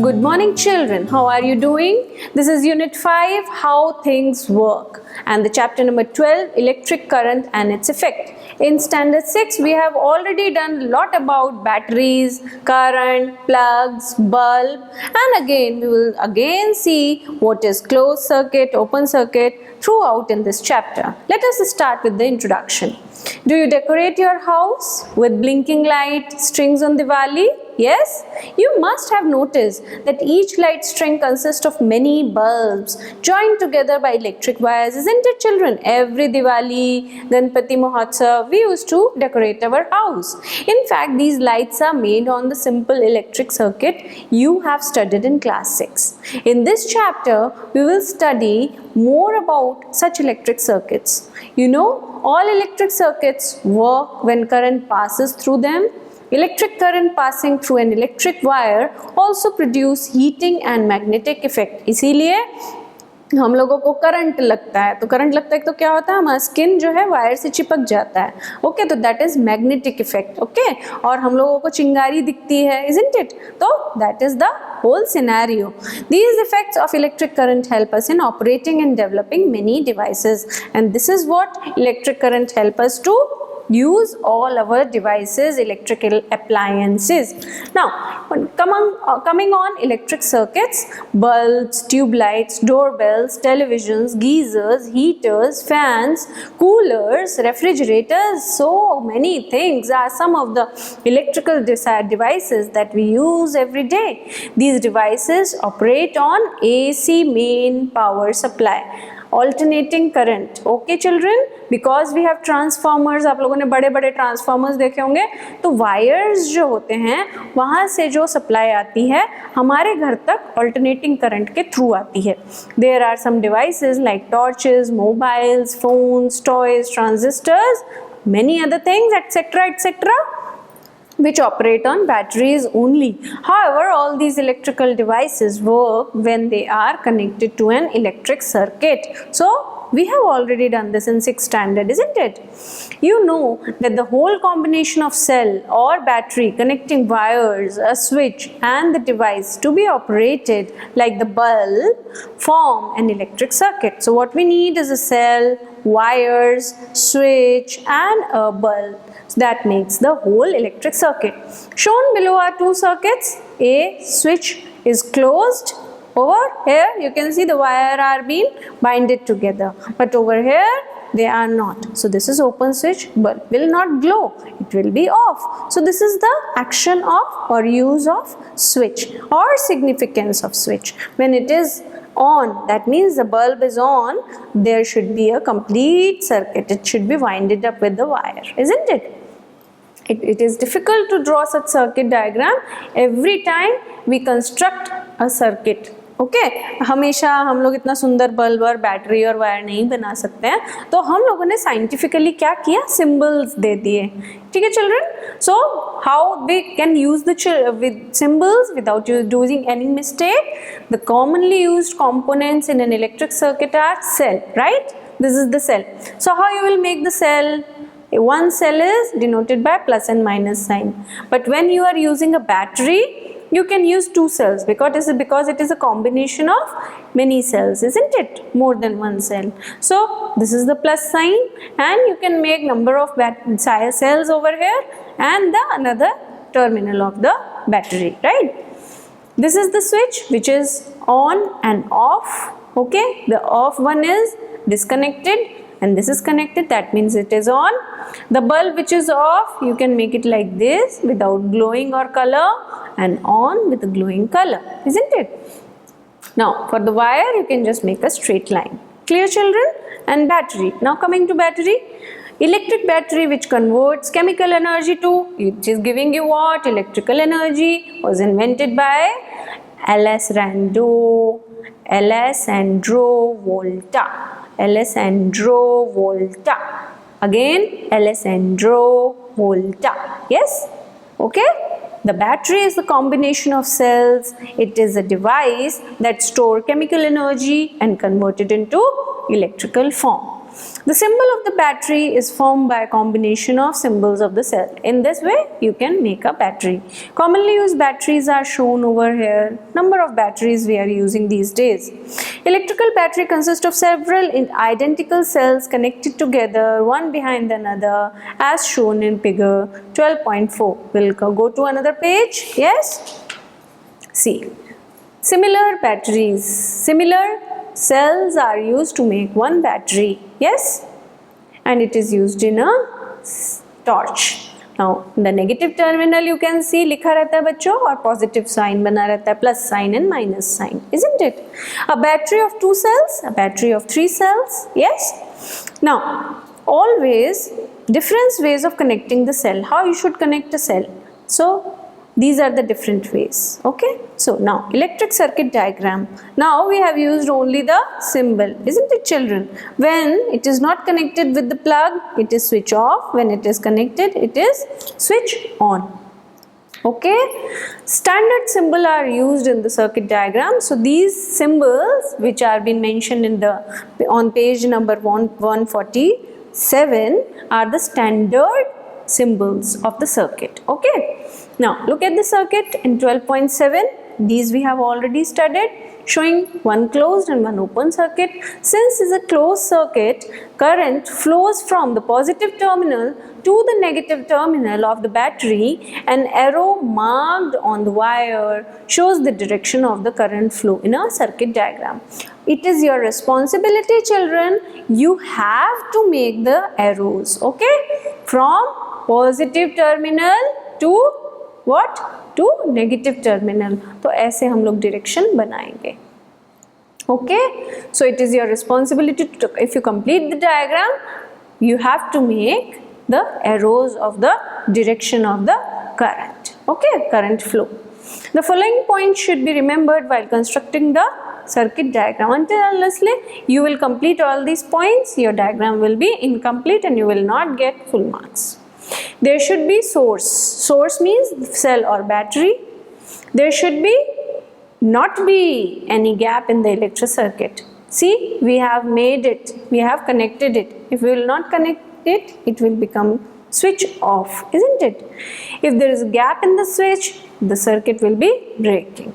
Good morning children, how are you doing? This is unit 5, how things work, and the chapter number 12, electric current and its effect. In standard 6 we have already done a lot about batteries, current, plugs, bulb, and again we will again see what is closed circuit, open circuit throughout in this chapter. Let us start with the introduction. Do you decorate your house with blinking light strings on Diwali? Yes? You must have noticed that each light string consists of many bulbs joined together by electric wires, isn't it children? Every Diwali, Ganpati Mahotsav, we used to decorate our house. In fact, these lights are made on the simple electric circuit you have studied in class 6. In this chapter, we will study more about such electric circuits. You know, all electric circuits work when current passes through them. Electric current passing through an electric wire also produce heating and magnetic effect. इसीलिए हम लोगों को current लगता है, तो current लगता है तो क्या होता है, हमारा स्किन जो है वायर से चिपक जाता है. ओके, तो that is magnetic effect. Okay, और हम लोगों को चिंगारी दिखती है, isn't it? तो that is the whole scenario. These effects of electric current help us in operating and developing many devices, and this is what electric current help us to use all our devices, electrical appliances. Now, coming on electric circuits, bulbs, tube lights, doorbells, televisions, geysers, heaters, fans, coolers, refrigerators, so many things are some of the electrical devices that we use every day. These devices operate on AC main power supply. Alternating current. Okay children, because we have transformers, आप लोगों ने बड़े बड़े transformers देखे होंगे, तो wires जो होते हैं वहाँ से जो सप्लाई आती है हमारे घर तक अल्टरनेटिंग करंट के थ्रू आती है. There are some devices like torches, mobiles, phones, toys, transistors, many other things, etc., which operate on batteries only. However, all these electrical devices work when they are connected to an electric circuit. So, we have already done this in 6th standard, isn't it? You know that the whole combination of cell or battery connecting wires, a switch and the device to be operated like the bulb form an electric circuit. So, what we need is a cell, wires, switch and a bulb. So that makes the whole electric circuit. Shown below are two circuits. A switch is closed. Over here you can see the wire are being binded together, but over here they are not. So this is open switch, bulb will not glow, it will be off. So this is the action of or use of switch or significance of switch. When it is on, that means the bulb is on, there should be a complete circuit, it should be winded up with the wire, isn't it? It is difficult to draw such circuit diagram every time we construct a circuit. Okay, हमेशा हम लोग इतना सुंदर bulb और battery और wire नहीं बना सकते हैं, तो हम लोगों ने साइंटिफिकली क्या किया, सिंबल्स दे दिए. ठीक है children? So how we can use the with symbols without using any mistake. The commonly used components in an electric circuit are cell, right? This is the cell. So how you will make the cell? One cell is denoted by plus and minus sign, but when you are using a battery you can use two cells because it is a combination of many cells, isn't it? More than one cell. So this is the plus sign and you can make number of cells over here and the another terminal of the battery, right? This is the switch which is on and off. Okay, the off one is disconnected and this is connected, that means it is on. The bulb which is off, you can make it like this without glowing or color, and on with a glowing color, isn't it? Now for the wire you can just make a straight line. Clear children? And battery. Now coming to battery. Electric battery which converts chemical energy to, it is giving you what? Electrical energy, was invented by Alessandro Volta. Alessandro Volta. Again, Alessandro Volta. Yes? Okay? The battery is the combination of cells. It is a device that stores chemical energy and convert it into electrical form. The symbol of the battery is formed by a combination of symbols of the cell. In this way, you can make a battery. Commonly used batteries are shown over here. Number of batteries we are using these days. Electrical battery consists of several identical cells connected together, one behind another, as shown in figure 12.4. We'll go to another page. Yes? See. Similar batteries, similar cells are used to make one battery. Yes? And it is used in a torch. Now, in the negative terminal you can see लिखा रहता है बच्चों और positive sign बना रहता है, plus sign and minus sign, isn't it? A battery of 2 cells, a battery of 3 cells. Yes? Now, always different ways of connecting the cell. How you should connect a cell? So, these are the different ways. Okay? So, now electric circuit diagram. Now we have used only the symbol, isn't it, children? When it is not connected with the plug, it is switch off. When it is connected, it is switch on. Okay? Standard symbol are used in the circuit diagram. So, these symbols which are been mentioned in the on page number 147 are the standard symbols of the circuit. Okay? Now, look at the circuit in 12.7. These we have already studied, showing one closed and one open circuit. Since it is a closed circuit, current flows from the positive terminal to the negative terminal of the battery. An arrow marked on the wire shows the direction of the current flow in a circuit diagram. It is your responsibility, children. You have to make the arrows, okay? From positive terminal to what? To negative terminal. तो ऐसे हम लोग direction बनाएंगे. Okay? So it is your responsibility to, if you complete the diagram, you have to make the arrows of the direction of the current. Okay? Current flow. The following points should be remembered while constructing the circuit diagram. Until unlessly you will complete all these points, your diagram will be incomplete and you will not get full marks. There should be source. Source means cell or battery. There should be not be any gap in the electric circuit. See, we have made it. We have connected it. If we will not connect it, it will become switch off, isn't it? If there is a gap in the switch, the circuit will be breaking.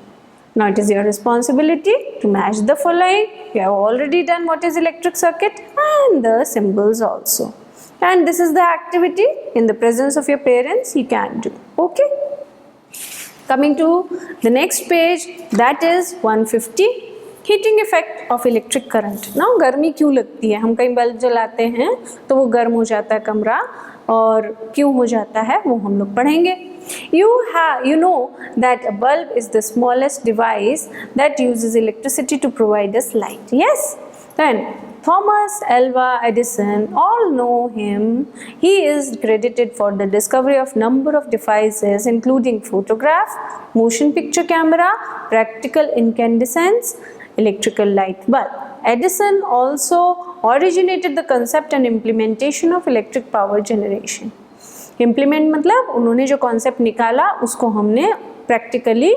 Now it is your responsibility to match the following. You have already done what is electric circuit and the symbols also. And this is the activity in the presence of your parents you can do. Okay? Coming to the next page, that is 150. Heating effect of electric current. Now गर्मी क्यों लगती है? हम कहीं bulb जलाते हैं तो वो गर्म हो जाता है कमरा, और क्यों हो जाता है वो हम लोग पढ़ेंगे. You know that a bulb is the smallest device that uses electricity to provide us light. Yes? Then Thomas Alva Edison, all know him. He is credited for the discovery of number of devices including photograph, motion picture camera, practical incandescence, electrical light bulb. Edison also originated the concept and implementation of electric power generation. Implement मतलब उन्होंने जो concept निकाला उसको हमने practically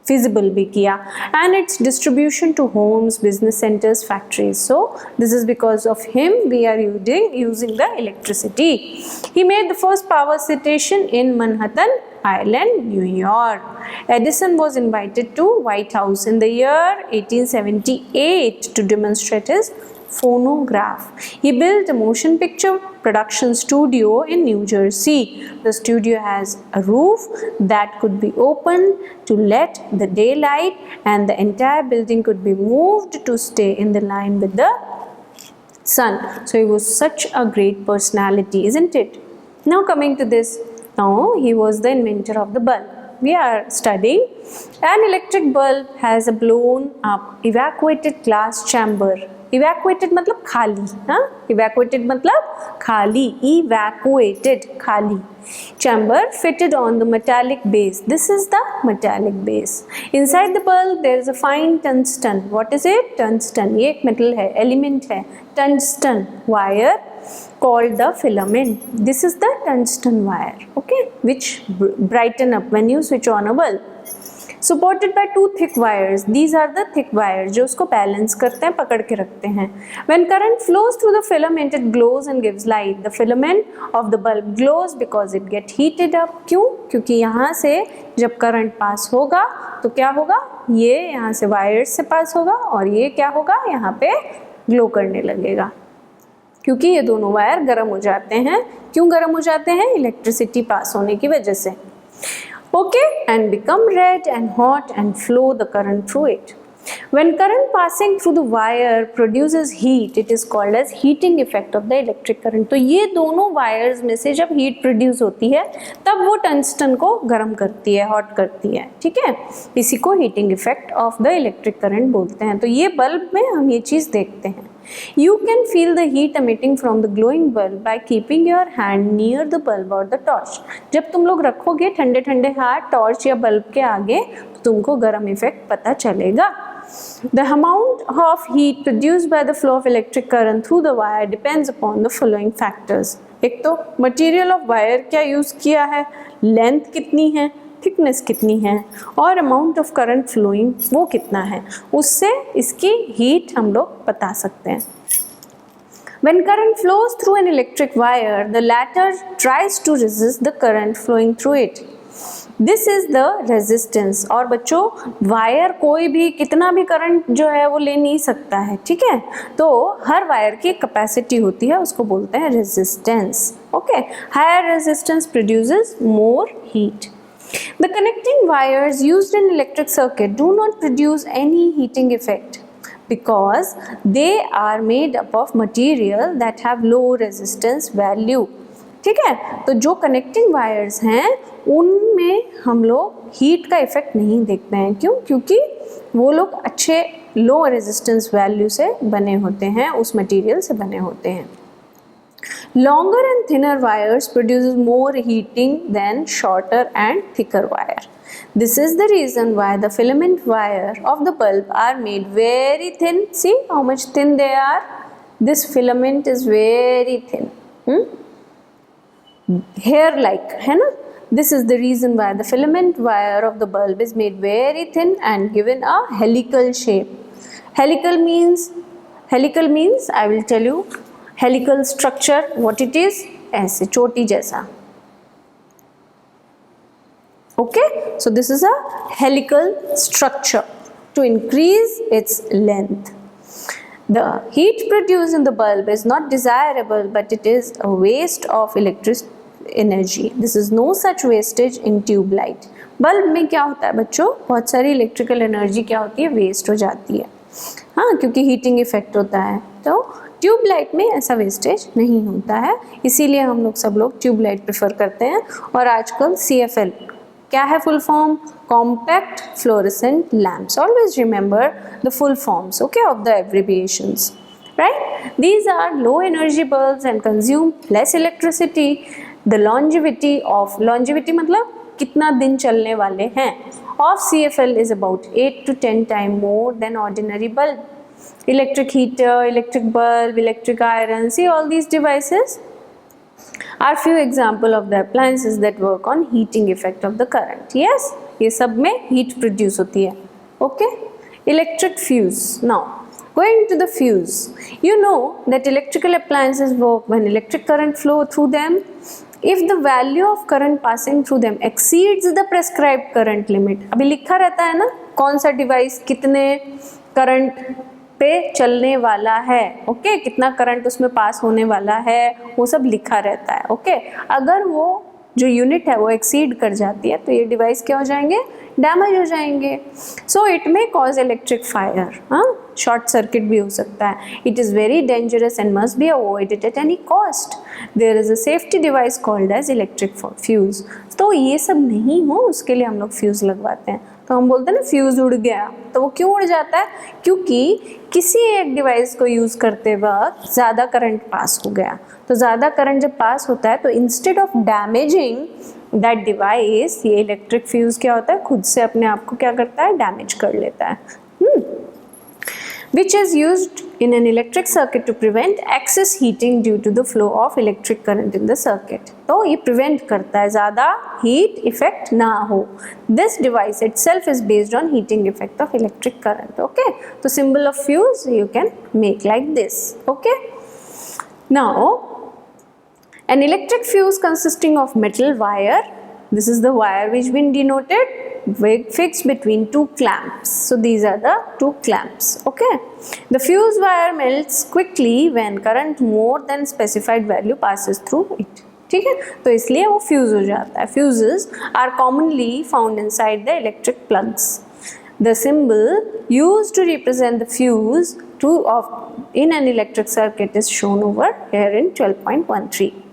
feasible भी किया, and its distribution to homes, business centers, factories. So this is because of him we are using the electricity. He made the first power station in Manhattan Island, New York. Edison was invited to White House in the year 1878 to demonstrate his phonograph. He built a motion picture production studio in New Jersey. The studio has a roof that could be opened to let the daylight, and the entire building could be moved to stay in the line with the sun. So he was such a great personality, isn't it? Now coming to this, now he was the inventor of the bulb. We are studying an electric bulb has a blown up evacuated glass chamber. Evacuated मतलब खाली, हाँ? Evacuated मतलब खाली, evacuated खाली. Chamber fitted on the metallic base. This is the metallic base. Inside the bulb there is a fine tungsten. What is it? Tungsten. ये एक metal है, element है. Tungsten wire called the filament. This is the tungsten wire, okay, which brighten up when you switch on a bulb. supported by two thick wires. These are the thick wires जो उसको balance करते हैं, पकड़ के रखते हैं. When current flows through the filament, it glows and gives light. The filament of the bulb glows because it get heated up. क्यों? क्योंकि यहाँ से जब करंट पास होगा तो क्या होगा, ये यहाँ से वायर्स से पास होगा और ये क्या होगा, यहाँ पे ग्लो करने लगेगा, क्योंकि ये दोनों वायर गर्म हो जाते हैं. क्यों गर्म हो जाते हैं? इलेक्ट्रिसिटी पास होने की वजह से. Okay, and become red and hot and flow the current through it. When current passing through the wire produces heat, it is called as heating effect of the electric current. तो ये दोनों wires में से जब heat produce होती है तब वो टंगस्टन को गर्म करती है, हॉट करती है. ठीक है, इसी को heating effect of the electric current बोलते हैं. तो ये बल्ब में हम ये चीज़ देखते हैं. You can feel the heat emitting from the glowing bulb by keeping your hand near the bulb or the torch. जब तुम लोग रखोगे ठंडे ठंडे हाथ टॉर्च या बल्ब के आगे तो तुमको गर्म इफेक्ट पता चलेगा. The amount of heat produced by the flow of electric current through the wire depends upon the following factors. एक तो मटेरियल ऑफ वायर क्या यूज़ किया है, लेंथ कितनी है, थिकनेस कितनी है और अमाउंट ऑफ करंट फ्लोइंग वो कितना है, उससे इसकी हीट हम लोग बता सकते हैं. When current flows through an electric wire, the latter tries to resist the current flowing through it. This is the resistance. और बच्चों वायर कोई भी कितना भी करंट जो है वो ले नहीं सकता है. ठीक है, तो हर वायर की कैपेसिटी होती है, उसको बोलते हैं resistance. Okay, higher resistance produces more heat. The connecting wires used in electric circuit do not produce any heating effect because they are made up of material that have low resistance value. ठीक है, तो जो connecting wires हैं उनमें हम लोग heat का effect नहीं देखते हैं. क्यों? क्योंकि वो लोग अच्छे लो रेजिस्टेंस वैल्यू से बने होते हैं, उस मटेरियल से बने होते हैं. Longer and thinner wires produces more heating than shorter and thicker wire. This is the reason why the filament wire of the bulb are made very thin. See how much thin they are? This filament is very thin. Hair-like, है ना? This is the reason why the filament wire of the bulb is made very thin and given a helical shape. Helical means I will tell you. Helical structure, what it is? ऐसे चोटी जैसा. Okay, so this is a helical structure to increase its length. The heat produced in the bulb is not desirable, but it is a waste of electric energy. This is no such wastage in tube light. Bulb में क्या होता है बच्चों, बहुत सारी electrical energy क्या होती है, वेस्ट हो जाती है. हाँ, क्योंकि हीटिंग इफेक्ट होता है. तो ट्यूब लाइट में ऐसा वेस्टेज नहीं होता है, इसीलिए हम लोग सब लोग ट्यूब लाइट प्रेफर करते हैं. और आजकल CFL क्या है full form, compact fluorescent lamps. Always remember the full forms, okay, of the abbreviations, right. These are low energy bulbs and consume less electricity. The longevity मतलब कितना दिन चलने वाले हैं, of CFL is about 8 to 10 times more than ordinary bulb. Electric heater, electric bulb, electric iron, see all these devices are few example of the appliances that work on heating effect of the current. Yes, ये सब में heat produce होती है. Okay, electric fuse. Now going to the fuse, you know that electrical appliances work when electric current flow through them. If the value of current passing through them exceeds the prescribed current limit, अभी लिखा रहता है ना कौन सा device कितने current पे चलने वाला है. ओके, कितना करंट उसमें पास होने वाला है वो सब लिखा रहता है. ओके, अगर वो जो यूनिट है वो एक्सीड कर जाती है तो ये डिवाइस क्या हो जाएंगे, डैमेज हो जाएंगे. So it may cause electric fire. हाँ, शॉर्ट सर्किट भी हो सकता है. It is very dangerous and must be avoided at any cost. There is a safety device called as electric fuse. तो ये सब नहीं हो उसके लिए हम लोग फ्यूज़ लगवाते हैं. तो हम बोलते हैं ना फ्यूज़ उड़ गया, तो वो क्यों उड़ जाता है, क्योंकि किसी एक डिवाइस को यूज़ करते वक्त ज़्यादा करंट पास हो गया. तो ज़्यादा करंट जब पास होता है तो instead of damaging that device, ये इलेक्ट्रिक फ्यूज़ क्या होता है, खुद से अपने आप को क्या करता है, डैमेज कर लेता है. which is used in an electric circuit to prevent excess heating due to the flow of electric current in the circuit. तो ये prevent करता है ज़्यादा heat effect ना हो. This device itself is based on heating effect of electric current. Okay, तो symbol of fuse you can make like this. Okay, now an electric fuse consisting of metal wire. This is the wire which been denoted, fixed between two clamps. So these are the two clamps. Okay, the fuse wire melts quickly when current more than specified value passes through it. ठीक है, तो इसलिए वो fuse हो जाता है. Fuses are commonly found inside the electric plugs. The symbol used to represent the fuse in an electric circuit is shown over here in 12.13.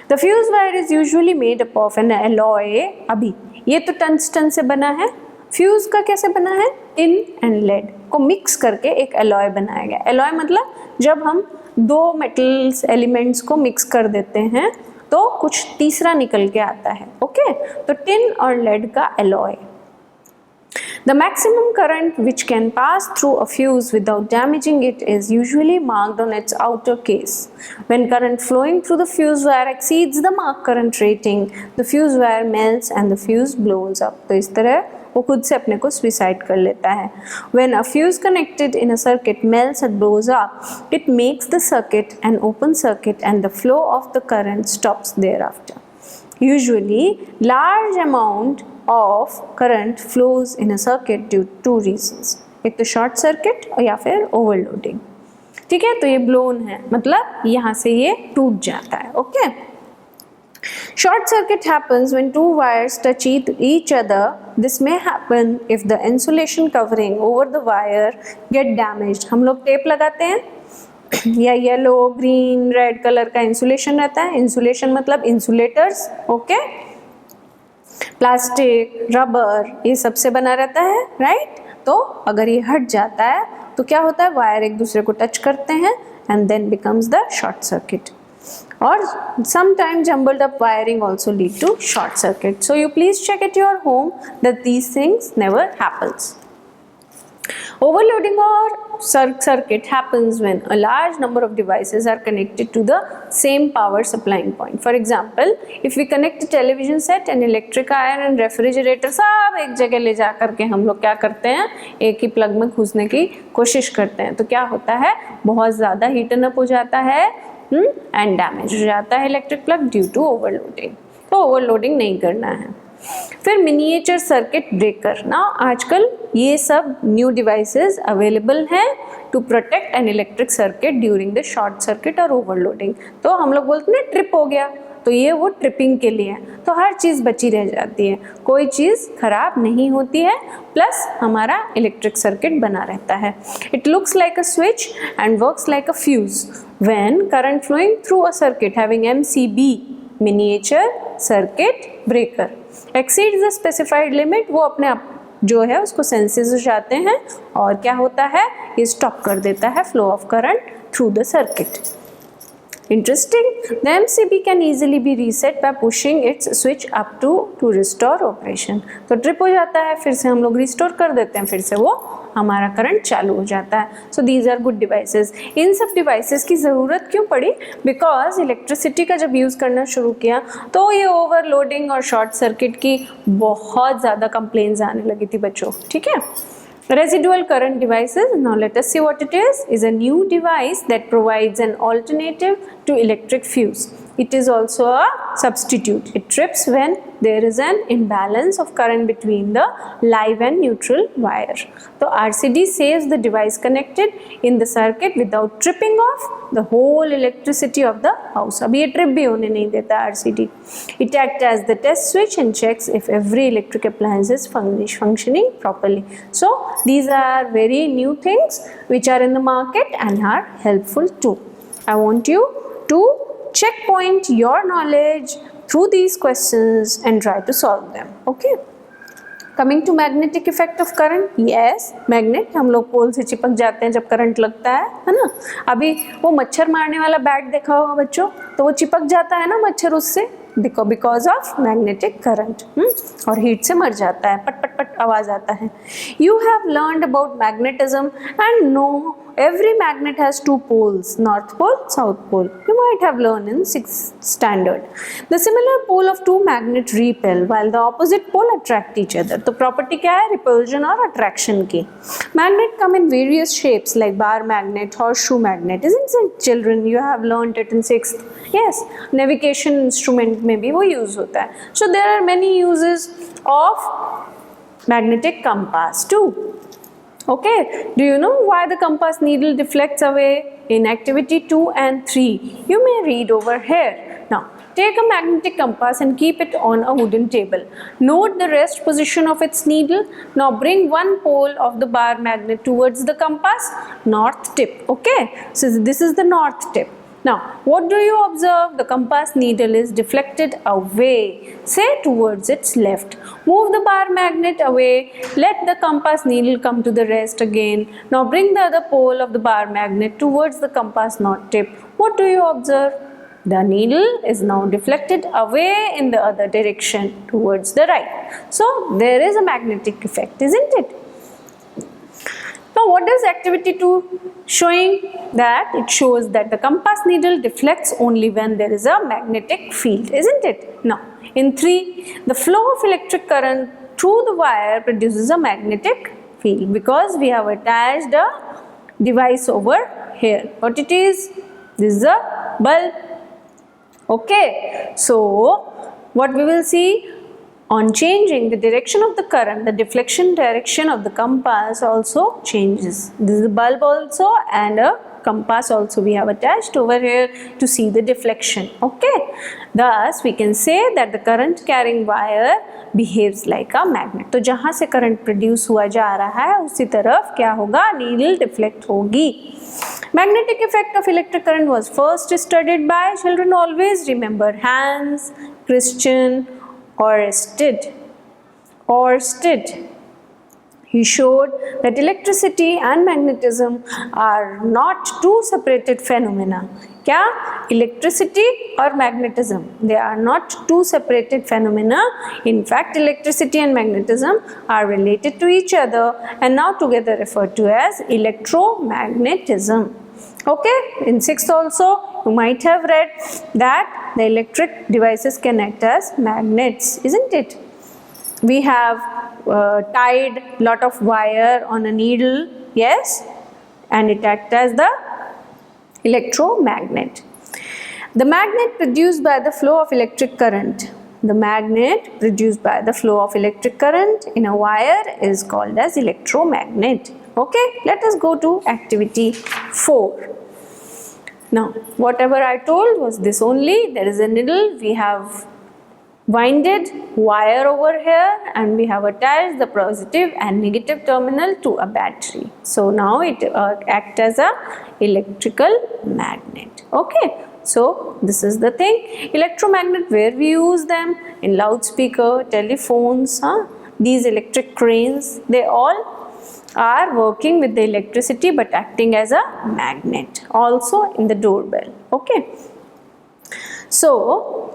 The fuse wire is usually made up of an alloy. अभी ये तो tungsten से बना है. Fuse का कैसे बना है? टिन एंड लेड को मिक्स करके एक एलॉय बनाया गया. एलॉय मतलब जब हम दो मेटल्स एलिमेंट्स को मिक्स कर देते हैं तो कुछ तीसरा निकल के आता है. ओके, तो टिन और लेड का alloy. The maximum current which can pass through a fuse without damaging it is usually marked on its outer case. When current flowing through the fuse wire exceeds the marked current rating, the fuse wire melts and the fuse blows up. तो इस तरह वो खुद से अपने को suicide कर लेता है. When a fuse connected in a circuit melts and blows up, it makes the circuit an open circuit and the flow of the current stops thereafter. Usually, large amount of current flows in a circuit due to two reasons. एक तो short circuit और या फिर overloading. ठीक है, तो ये blown है मतलब यहाँ से ये टूट जाता है. Okay, short circuit happens when two wires touch each other. This may happen if the insulation covering over the wire get damaged. हम लोग टेप लगाते हैं या येलो ग्रीन रेड कलर का इंसुलेशन रहता है. इंसुलेशन मतलब इंसुलेटर्स. ओके, प्लास्टिक रबर ये सब से बना रहता है, राइट. तो अगर ये हट जाता है तो क्या होता है? वायर एक दूसरे को टच करते हैं and then becomes the short circuit. और sometimes jumbled up wiring also lead to short circuit. So you please check at your home that these things never happens. Overloading or circuit happens when a large number of devices are connected to the same power supplying point. For example, if we connect a television set, an electric iron and refrigerator सब एक जगह ले जा करके हम लोग क्या करते हैं? एक ही प्लग में घुसने की कोशिश करते हैं. तो क्या होता है? बहुत ज़्यादा हीटन अप हो जाता है एंड डैमेज हो जाता है electric plug due to overloading. तो ओवरलोडिंग नहीं करना है. फिर मिनिएचर सर्किट ब्रेकर. ना आजकल ये सब न्यू डिवाइसेस अवेलेबल हैं to protect an electric circuit during the short circuit और ओवरलोडिंग. तो हम लोग बोलते हैं ट्रिप हो गया, तो ये वो ट्रिपिंग के लिए है. तो हर चीज़ बची रह जाती है, कोई चीज़ खराब नहीं होती है, प्लस हमारा इलेक्ट्रिक सर्किट बना रहता है. It looks like a switch and works like a fuse. When current flowing through a circuit having MCB miniature circuit breaker exceeds the specified limit, वो अपने आप जो है उसको सेंसेस हो जाते हैं और क्या होता है? ये स्टॉप कर देता है flow of current through the circuit. Interesting. The MCB can easily be reset by pushing its switch up to restore operation. तो ट्रिप हो जाता है, फिर से हम लोग रिस्टोर कर देते हैं, फिर से वो हमारा करंट चालू हो जाता है. So these are good devices. इन सब डिवाइसेस की ज़रूरत क्यों पड़ी? बिकॉज इलेक्ट्रिसिटी का जब यूज़ करना शुरू किया तो ये ओवरलोडिंग और शॉर्ट सर्किट की बहुत ज़्यादा कंप्लेंट्स आने लगी थी बच्चों. ठीक है. Residual current devices. Now let us see what it is. Is a new device that provides an alternative to electric fuse. It is also a substitute. It trips when there is an imbalance of current between the live and neutral wire. So RCD saves the device connected in the circuit without tripping off the whole electricity of the house. अब ये trip भी होने नहीं देता RCD. It acts as the test switch and checks if every electric appliance is functioning properly. So these are very new things which are in the market and are helpful too. I want you to checkpoint your knowledge through these questions and try to solve them. Okay. Coming to magnetic effect of current. Yes, magnet हम लोग पोल से चिपक जाते हैं जब current लगता है ना. अभी वो मच्छर मारने वाला बैट देखा होगा बच्चों, तो वो चिपक जाता है ना मच्छर उससे. बिकॉज ऑफ मैग्नेटिक करंट, और हीट से मर जाता है, पट पट पट आवाज आता है. You have learned about magnetism and know every magnet has two poles, north pole, south pole. You might have learned in 6th standard. The similar pole of two magnets repel while the opposite pole attract each other. तो property क्या है? Repulsion और attraction की. Magnet come in various shapes like bar magnet, horseshoe magnet. Isn't it, children? You have learned it in 6th. Yes, navigation instrument में भी वो use होता है. So there are many uses of magnetic compass too. Okay, do you know why the compass needle deflects away? In activity 2 and 3, you may read over here. Now, take a magnetic compass and keep it on a wooden table. Note the rest position of its needle. Now bring one pole of the bar magnet towards the compass, north tip. Okay, so this is the north tip. Now, what do you observe? The compass needle is deflected away, say towards its left. Move the bar magnet away. Let the compass needle come to the rest again. Now bring the other pole of the bar magnet towards the compass north tip. What do you observe? The needle is now deflected away in the other direction towards the right. So there is a magnetic effect, isn't it? Now what is activity 2 showing? That it shows that the compass needle deflects only when there is a magnetic field, isn't it? Now in 3, the flow of electric current through the wire produces a magnetic field because we have attached a device over here. What it is? This is a bulb. Okay, so what we will see? On changing the direction of the current, the deflection direction of the compass also changes. This is the bulb also and a compass also we have attached over here to see the deflection. Okay, thus we can say that the current carrying wire behaves like a magnet. तो जहाँ से current produce हुआ जा रहा है उसी तरफ क्या होगा? Needle deflect होगी. Magnetic effect of electric current was first studied by, children always remember, Hans Christian Ørsted. He showed that electricity and magnetism are not two separated phenomena. क्या? Electricity और magnetism, they are not two separated phenomena. In fact, electricity and magnetism are related to each other and now together referred to as electromagnetism. Okay, in 6th also you might have read that the electric devices can act as magnets, isn't it? We have tied lot of wire on a needle, yes, and it acts as the electromagnet. The magnet produced by the flow of electric current. The magnet produced by the flow of electric current in a wire is called as electromagnet. Okay, let us go to activity 4. Now, whatever I told was this only. There is a needle. We have winded wire over here and we have attached the positive and negative terminal to a battery. So now it acts as a electrical magnet. Okay, so this is the thing. Electromagnet, where we use them? In loudspeaker, telephones, these electric cranes, they all are working with the electricity but acting as a magnet. Also in the doorbell. Okay, so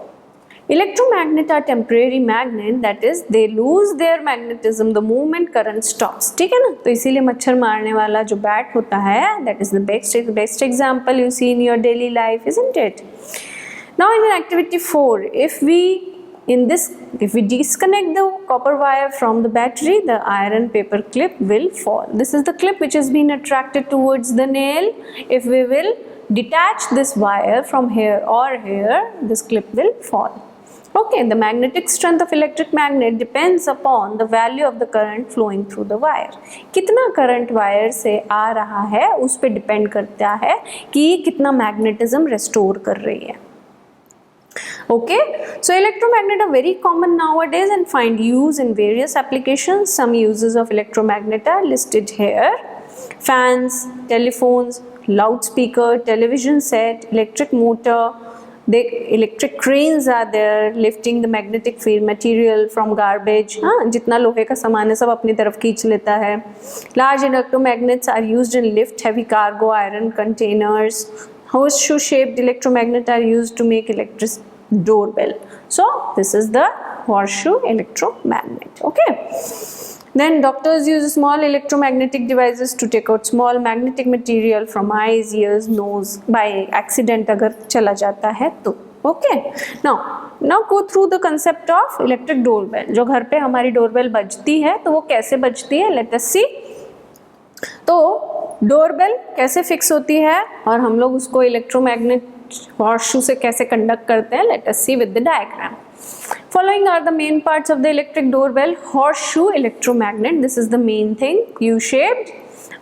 electromagnet are temporary magnet, that is they lose their magnetism the moment current stops. ठीक है ना? तो इसीलिए मच्छर मारने वाला जो bat होता है, that is the best example you see in your daily life, isn't it? Now in activity 4, if we disconnect the copper wire from the battery, the iron paper clip will fall. This is the clip which has been attracted towards the nail. If we will detach this wire from here or here, this clip will fall. Okay, the magnetic strength of electric magnet depends upon the value of the current flowing through the wire. कितना current wire से आ रहा है उस पे depend करता है कि कितना magnetism restore कर रही है. Okay, so electromagnet are very common nowadays and find use in various applications. Some uses of electromagnet are listed here: fans, telephones, loudspeaker, television set, electric motor. The electric cranes are there, lifting the magnetic field material from garbage. जितना लोहे का सामान है सब अपनी तरफ खींच लेता है. Large electromagnets are used in lift heavy cargo iron containers. Horseshoe shaped electromagnet are used to make electric doorbell. So this is the horseshoe electromagnet. Okay. Then doctors use small electromagnetic devices to take out small magnetic material from eyes, ears, nose by accident अगर चला जाता है तो. Okay. Now go through the concept of electric doorbell. जो घर पे हमारी doorbell बजती है तो वो कैसे बजती है, let us see. तो डोरबेल कैसे फिक्स होती है और हम लोग उसको इलेक्ट्रोमैग्नेट हॉर्सशू से कैसे कंडक्ट करते हैं, let us see with the diagram. Following are the main parts of the electric doorbell. Horseshoe electromagnet, this is the main thing, U-shaped,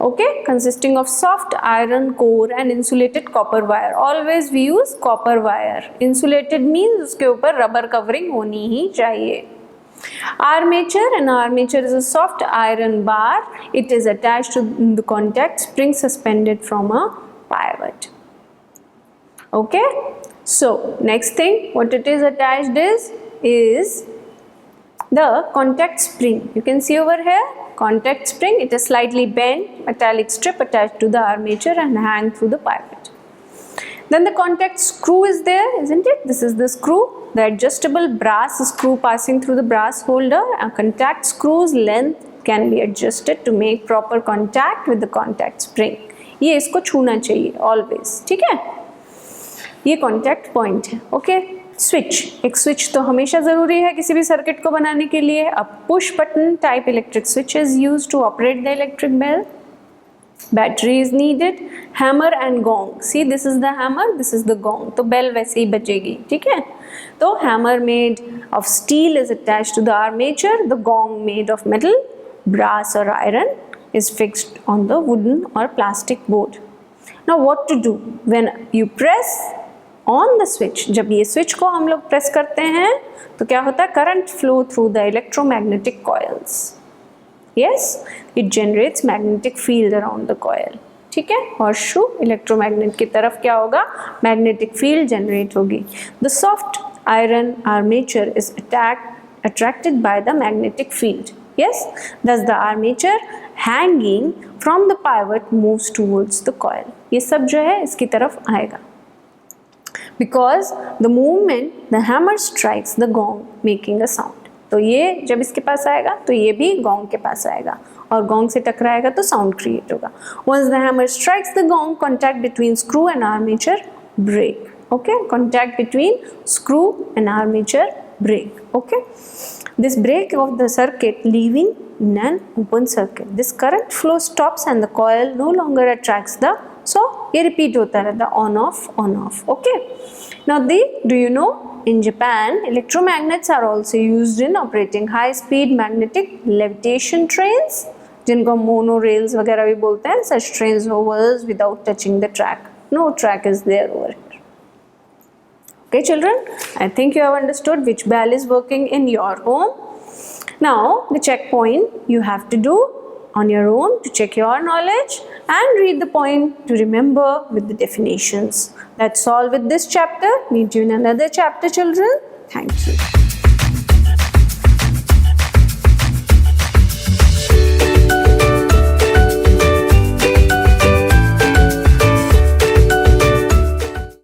okay, consisting of soft iron core and insulated copper wire. Always we use copper wire. Insulated means उसके ऊपर rubber covering होनी ही चाहिए. Armature, and armature is a soft iron bar. It is attached to the contact spring suspended from a pivot. Okay, so next thing what it is attached is the contact spring. You can see over here contact spring. It is slightly bent metallic strip attached to the armature and hang through the pivot. Then the contact screw is there, isn't it? This is the screw, the adjustable brass screw passing through the brass holder. A contact screw's length can be adjusted to make proper contact with the contact spring. ये इसको छूना चाहिए always, ठीक है? ये contact point है. Okay. Switch, एक switch तो हमेशा ज़रूरी है किसी भी सर्किट को बनाने के लिए. A push button type electric switch is use to operate the electric bell. Battery is needed. Hammer and gong, see this is the hammer, this is the gong, तो बेल वैसे ही बजेगी, ठीक है. तो hammer made of steel is attached to the armature. The gong made of metal, brass और iron is fixed on the wooden or plastic board. Now what to do when you press on the switch? जब ये switch को हम लोग press करते हैं तो क्या होता है, current flow through the electromagnetic coils. Yes, it generates magnetic field around the coil. ठीक है, horseshoe electromagnet की तरफ क्या होगा, magnetic field generate होगी. The soft iron armature is attracted by the magnetic field. Yes, thus the armature hanging from the pivot moves towards the coil. ये सब जो है इसकी तरफ आएगा. Because the movement the hammer strikes the gong making a sound. तो ये जब इसके पास आएगा तो ये भी gong के पास आएगा और gong से टकराएगा तो sound create होगा. Once the hammer strikes the gong, contact between screw and armature break. Okay, contact between screw and armature break. Okay. This break of the circuit leaving in an open circuit. This current flow stops and the coil no longer attracts the, so ये repeat होता रहता on off. Okay. Now do you know in Japan electromagnets are also used in operating high speed magnetic levitation trains, जिनको monorails वगैरह भी बोलते हैं. Such trains hovers without touching the track. No track is there over here. Okay children, I think you have understood which bell is working in your home. Now the checkpoint you have to do on your own to check your knowledge and read the point to remember with the definitions. That's all with this chapter. Meet you in another chapter children. Thank you.